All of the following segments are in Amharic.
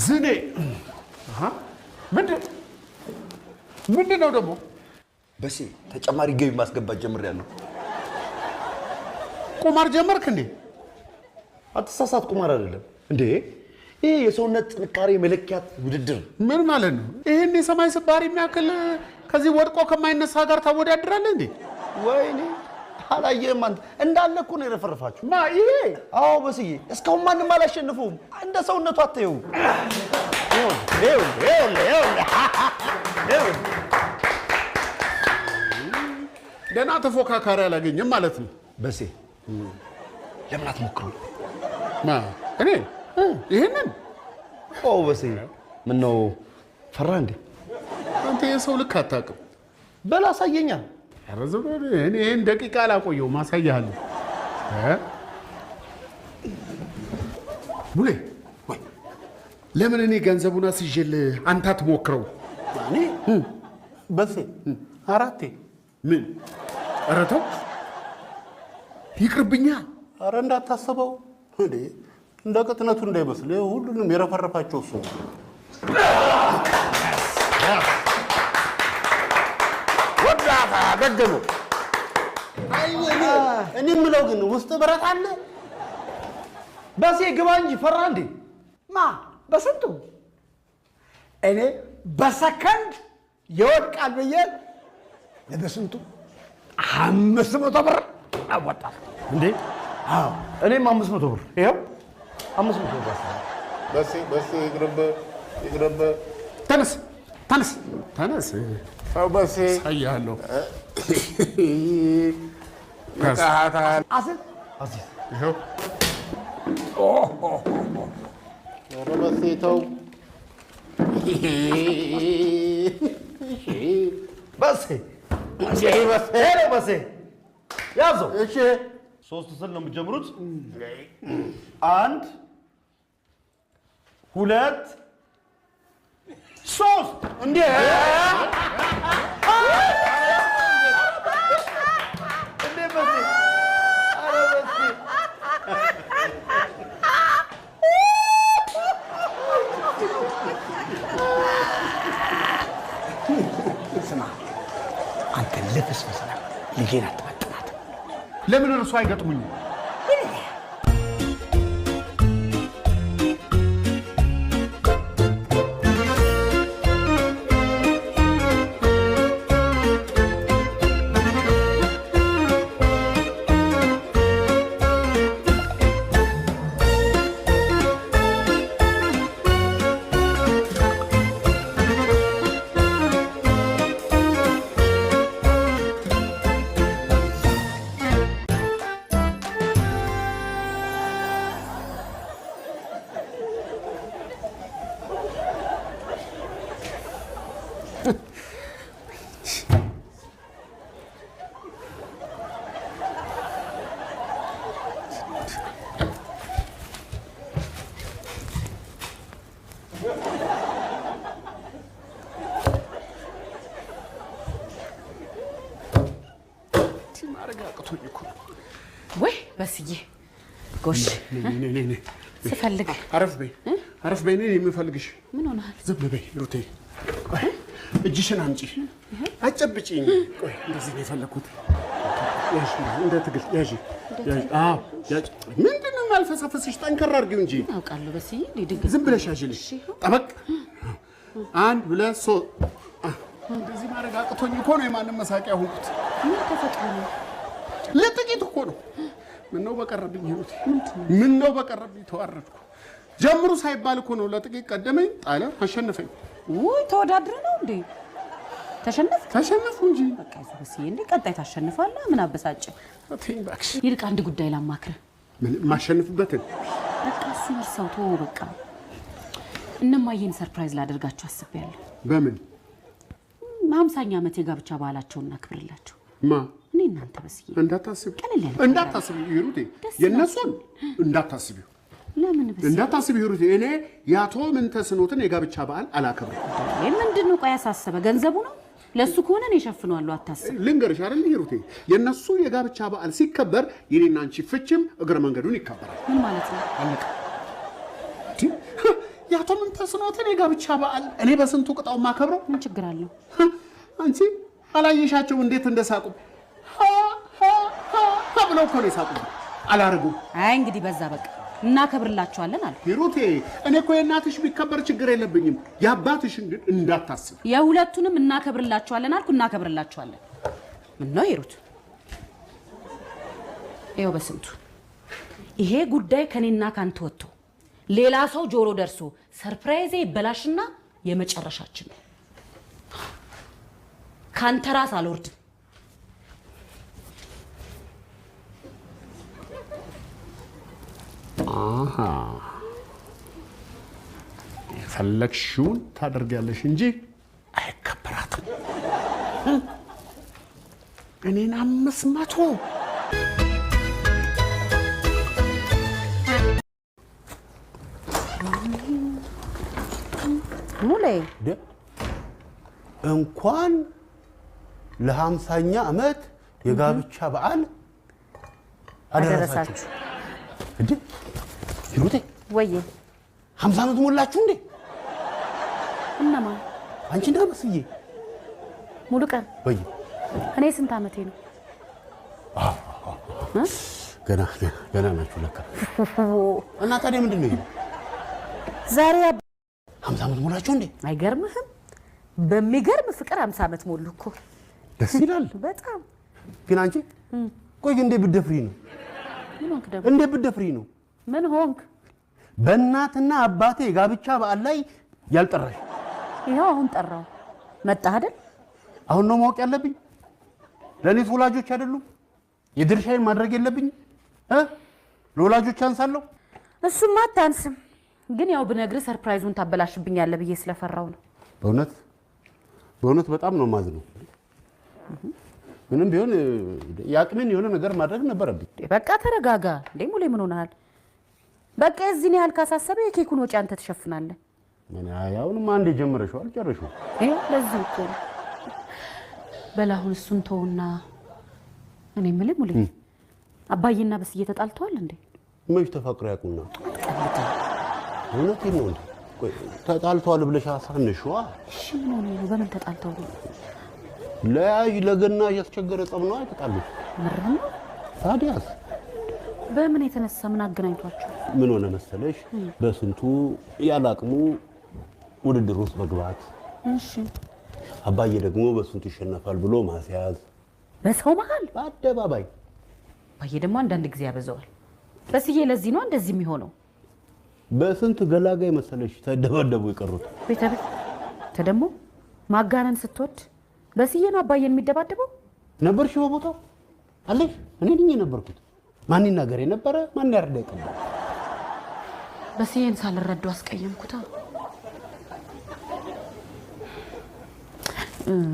ዝኔ ምንድን ነው ደግሞ? በሴ ተጨማሪ ገቢ ማስገባት ጀምሬያለሁ። ቁማር ጀመርክ እንዴ? አትሳሳት፣ ቁማር አይደለም እንዴ። ይሄ የሰውነት ጥንካሬ መለኪያት ውድድር። ምን ማለት ነው? ይሄን የሰማይ ስባሪ የሚያክል ከዚህ ወድቆ ከማይነሳ ጋር ታወዳድራለህ እንዴ? ወይኔ አላየህም አንተ? እንዳለ እኮ ነው የረፈረፋችሁ። ማ ይሄ? አዎ በስዬ፣ እስካሁን ማንም አላሸንፈውም። እንደ ሰውነቱ አትየው። ደህና ተፎካካሪ አላገኘም ማለት ነው። በሴ ለምን አትሞክረው? ማ እኔ ይሄንን? ኦ በሴ ምን ነው ፈራ እንዴ? አንተ የሰው ልክ አታውቅም። በል አሳየኛ። አረዘው እኔ ይሄን ደቂቃ አላቆየው ማሳያለሁ። ሙሌ ወይ ለምን እኔ ገንዘቡን አስይዤልህ አንተ አትሞክረው? እኔ በሴ አራቴ ምን? ኧረ ተው ይቅርብኛ። ኧረ እንዳታስበው እንዴ፣ እንደ ቅጥነቱ እንዳይመስል ሁሉንም የረፈረፋቸው እሱ። ወዳታ ደገሙ። እኔ የምለው ግን ውስጥ ብረት አለ። በሴ ግባ እንጂ ፈራ እንዴ? ማ በስንቱ እኔ በሰከንድ ይወድቃል ብዬ ለበስንቱ 500 ብር አወጣ እንዴ? አዎ እኔም 500 ብር ይሄው 500 ብር። በሴ ይቅርብ። ተነስ። አው በሴ አያለሁ። መቃሃታል አስል ይሄው ኧረ በሴ ተው። በሴ በሴ ያዘው። እሺ 3 ስል ነው የምትጀምሩት። 1 2 3 እንዴ! እንዴ በሴ! ኧረ በሴ! ስማ አንተ ልፍስፍስ ነው ልጄን አትመጥናት። ለምን እርሱ አይገጥሙኝ? ወይ በስዬ ጎሽ ስፈልግ አረፍ በይ ነኝ የምፈልግሽ። ምን ሆነሃል? ዝም በይ ሩቴ። ቆይ እጅሽን አምጪ። አጨብጪኝ። ቆይ እንደዚህ ነው የፈለኩት። ያዥ እንደ ትግል ያዥ። አዎ ያዥ። ምንድን ነው የማልፈሰፍስሽ? ጠንከር አድርጊው እንጂ። አውቃለሁ በስዬ ሊድግ ዝም ብለሽ ያዥልሽ። ጠበቅ 1 2 3 እንደዚህ ማድረግ አቅቶኝ እኮ ነው የማንም መሳቂያ ሆንኩት። ምን ተፈጥሮ ነው? ለጥቂት እኮ ነው። ምነው በቀረብኝ ሩቴ፣ ምነው በቀረብኝ። ተዋረድኩ። ጀምሩ ሳይባል እኮ ነው ለጥቂት ቀደመኝ፣ ጣለ፣ አሸነፈኝ። ውይ ተወዳድረ ነው እንዴ? ተሸነፍኩ እንጂ። በቃ ይዘው በስዬ እንዴ ቀጣይ ታሸንፋለህ። ምን አበሳጭ? ተይኝ እባክሽ። ይልቅ አንድ ጉዳይ ላማክርህ። ምን ማሸነፍበትን? በቃ እሱ እርሳው ተወው በቃ። እነማየን ሰርፕራይዝ ላደርጋቸው አስቤያለሁ። በምን? 50ኛ ዓመት የጋብቻ በዓላቸውን እናክብርላቸው። ማ? እኔ እናንተ በስዬ እንዳታስቢ ሩቴ፣ የነሱን እንዳታስቢው። ለምን በስዬ እንዳታስቢ ሩቴ። እኔ ያቶ ምንተስኖትን የጋብቻ በዓል አላከብርም። ምንድን ነው ቆይ ያሳሰበ? ገንዘቡ ነው ለሱ ከሆነ ነው ይሸፍናሉ። አታስብ። ልንገርሽ አይደል ሩቴ፣ የነሱ የጋብቻ በዓል ሲከበር የኔና አንቺ ፍቺም እግረ መንገዱን ይከበራል። ምን ማለት ነው? አለቀ። ያቶ ምን ተስኖትን የጋብቻ በዓል እኔ በስንቱ ቅጣው ማከብረው ምን ችግር አለው? አንቺ አላየሻቸው እንዴት እንደሳቁ ብለው እኮ ነው የሳቁ። አላረጉም። አይ እንግዲህ በዛ በቃ እናከብርላችኋለን አለ ሂሩቴ። እኔ እኮ የእናትሽ ቢከበር ችግር የለብኝም፣ የአባትሽን ግን እንዳታስብ። የሁለቱንም እናከብርላችኋለን አልኩ። እናከብርላችኋለን። ምን ነው ሂሩት? ይኸው በስንቱ ይሄ ጉዳይ ከኔና ካንተ ወጥቶ ሌላ ሰው ጆሮ ደርሶ ሰርፕራይዜ ይበላሽና የመጨረሻችን ነው። ካንተ ራስ አልወርድም። አሃ የፈለግሽውን ታደርጊያለሽ እንጂ አይከበራትም። እኔን 500 ሙሌ እንኳን ለ50ኛ ዓመት የጋብቻ በዓል አደረሳችሁ። እንዴ ሂሩቴ ወዬ 50 ዓመት ሞላችሁ እንዴ? እነማ? አንቺና በስዬ ሙሉ ቀን ወይ እኔ ስንት ዓመቴ ነው? ገና ናችሁ ለካ። እና ታዲያ ምንድን ነው ዛሬ 50 ዓመት ሞላችሁ እንዴ? አይገርምህም? በሚገርም ፍቅር 50 ዓመት ሞሉ እኮ። ደስ ይላል በጣም። ግን አንቺ ቆይ እንዴ ብትደፍሪ ነው? ምን ሆንክ ደግሞ? እንዴ ብትደፍሪ ነው? ምን ሆንክ? በእናትና አባቴ ጋብቻ በዓል ላይ ያልጠራሽ። ይኸው አሁን ጠራው። መጣህ አይደል? አሁን ነው ማወቅ ያለብኝ? ለእኔስ ወላጆች አይደሉም? የድርሻዬን ማድረግ የለብኝ? ለወላጆች አንሳለሁ? እሱማ አታንስም። ግን ያው ብነግርህ ሰርፕራይዙን ታበላሽብኛለህ ብዬ ስለፈራው ነው። በእውነት በጣም ነው ማዝነው። ምንም ቢሆን የአቅሜን የሆነ ነገር ማድረግ ነበረብኝ። በቃ ተረጋጋ። እንዴ ሙሌ ምን ሆነሃል? በቃ እዚህን ያህል ካሳሰበ የኬኩን ወጪ አንተ ትሸፍናለህ። ምን አሁንም አንዴ ጀምረሽዋል፣ ጨርሽው። ለዚህ እኮ ነው። በል አሁን እሱን ተውና እኔ የምልህ ሙሌ አባዬና በስዬ ተጣልተዋል እንዴ? መች ተፋቅረው ያውቁና? እውነቴን ነው እንዴ? ቆይ ተጣልተዋል ብለሽ አሳንሽዋ? እሺ ምን ሆነ ነው? በምን ተጣልተው ነው? ለገና ያስቸገረ ጸብ ነው አይተጣሉት? ምርም ታዲያስ በምን የተነሳ ምን አገናኝቷቸው? ምን ሆነ መሰለሽ፣ በስንቱ ያላቅሙ ውድድር ውስጥ መግባት። እሺ አባዬ ደግሞ በስንቱ ይሸነፋል ብሎ ማስያዝ በሰው መሃል በአደባባይ። አባዬ ደግሞ አንዳንድ ጊዜ ያበዛዋል። በስዬ ለዚህ ነው እንደዚህ የሚሆነው። በስንት ገላጋይ መሰለሽ ተደበደቡ የቀሩት። ቤተቤት ተደሞ ማጋነን ስትወድ በስዬ ነው አባዬን የሚደባደበው። ነበርሽ በቦታው አለሽ? እኔ ነኝ የነበርኩት። ማን ይናገር የነበረ ማን ያርዳ ይቀበል? በስዬን ሳልረዳው አስቀየምኩታ።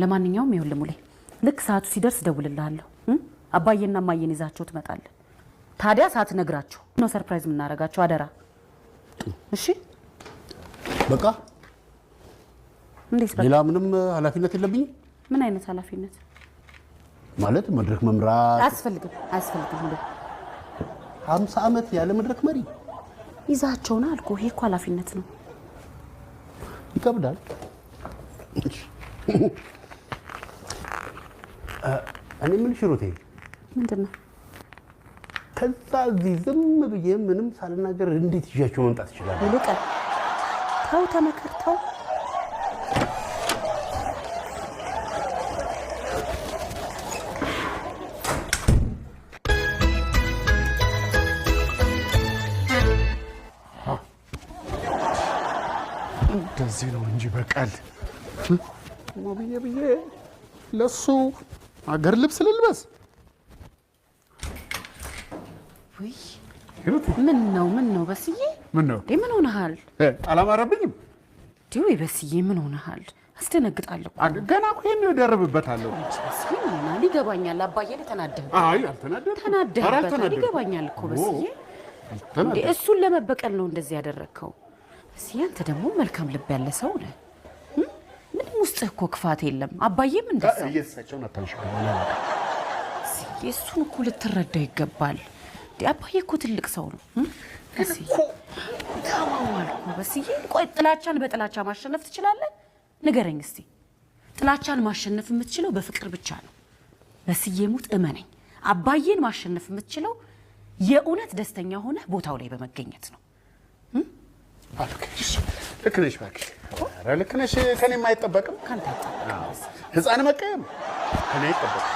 ለማንኛውም ይኸውልህ ሙሌ ልክ ሰዓቱ ሲደርስ ደውልልሃለሁ። አባዬና ማየን ይዛቸው ትመጣለህ። ታዲያ ሳትነግራቸው ነው ሰርፕራይዝ የምናደርጋቸው። አደራ እሺ? በቃ እንዴት? ሌላ ምንም ኃላፊነት የለብኝም? ምን አይነት ኃላፊነት ማለት? መድረክ መምራት አያስፈልግም። ሙሌ 50 ዓመት ያለ መድረክ መሪ ይዛቸውና አልኩህ። ይሄ እኮ ኃላፊነት ነው። ይከብዳል። እኔ የምልሽ ሩቴ ምንድን ነው? ከዛ እዚህ ዝም ብዬ ምንም ሳልናገር እንዴት ይዣቸው መምጣት ይችላል? ይልቅ ተው፣ ተመከር፣ ተው። እንደዚህ ነው እንጂ በቀል ብዬ ለሱ አገር ልብስ ልልበስ? ወይ ምን ነው በስዬ? ምን ነው ምን ሆነሃል? አላማረብኝም? ዲው በስዬ ምን ሆነሃል? አስደነግጣለሁ። ገና እኮ ይሄን ይደርብበታለሁ። በስዬ ምን ሆነሃል? ይገባኛል። አባዬ ተናደህ። አይ አልተናደድኩም። ተናደህ ይገባኛል እኮ በስዬ። እንዴ እሱን ለመበቀል ነው እንደዚህ ያደረግከው? በስዬ አንተ ደግሞ መልካም ልብ ያለ ሰው ነህ። ምንም ውስጥህ እኮ ክፋት የለም። አባዬም እንደዛ እየሳቸውን አታንሽከኝ። እሱን እኮ ልትረዳው ይገባል። አባዬ እኮ ትልቅ ሰው ነው በስዬ። ታማማል እኮ በስዬ። ቆይ ጥላቻን በጥላቻ ማሸነፍ ትችላለህ? ንገረኝ እስቲ። ጥላቻን ማሸነፍ የምትችለው በፍቅር ብቻ ነው በስዬ። ሙት እመነኝ። አባዬን ማሸነፍ የምትችለው የእውነት ደስተኛ ሆነ ቦታው ላይ በመገኘት ነው። ልክ ነሽ እባክሽ። ኧረ ልክ ነሽ። ከኔ የማይጠበቅም ካንተ አይጠበቅም። ህፃን መቀየም ከኔ አይጠበቅም።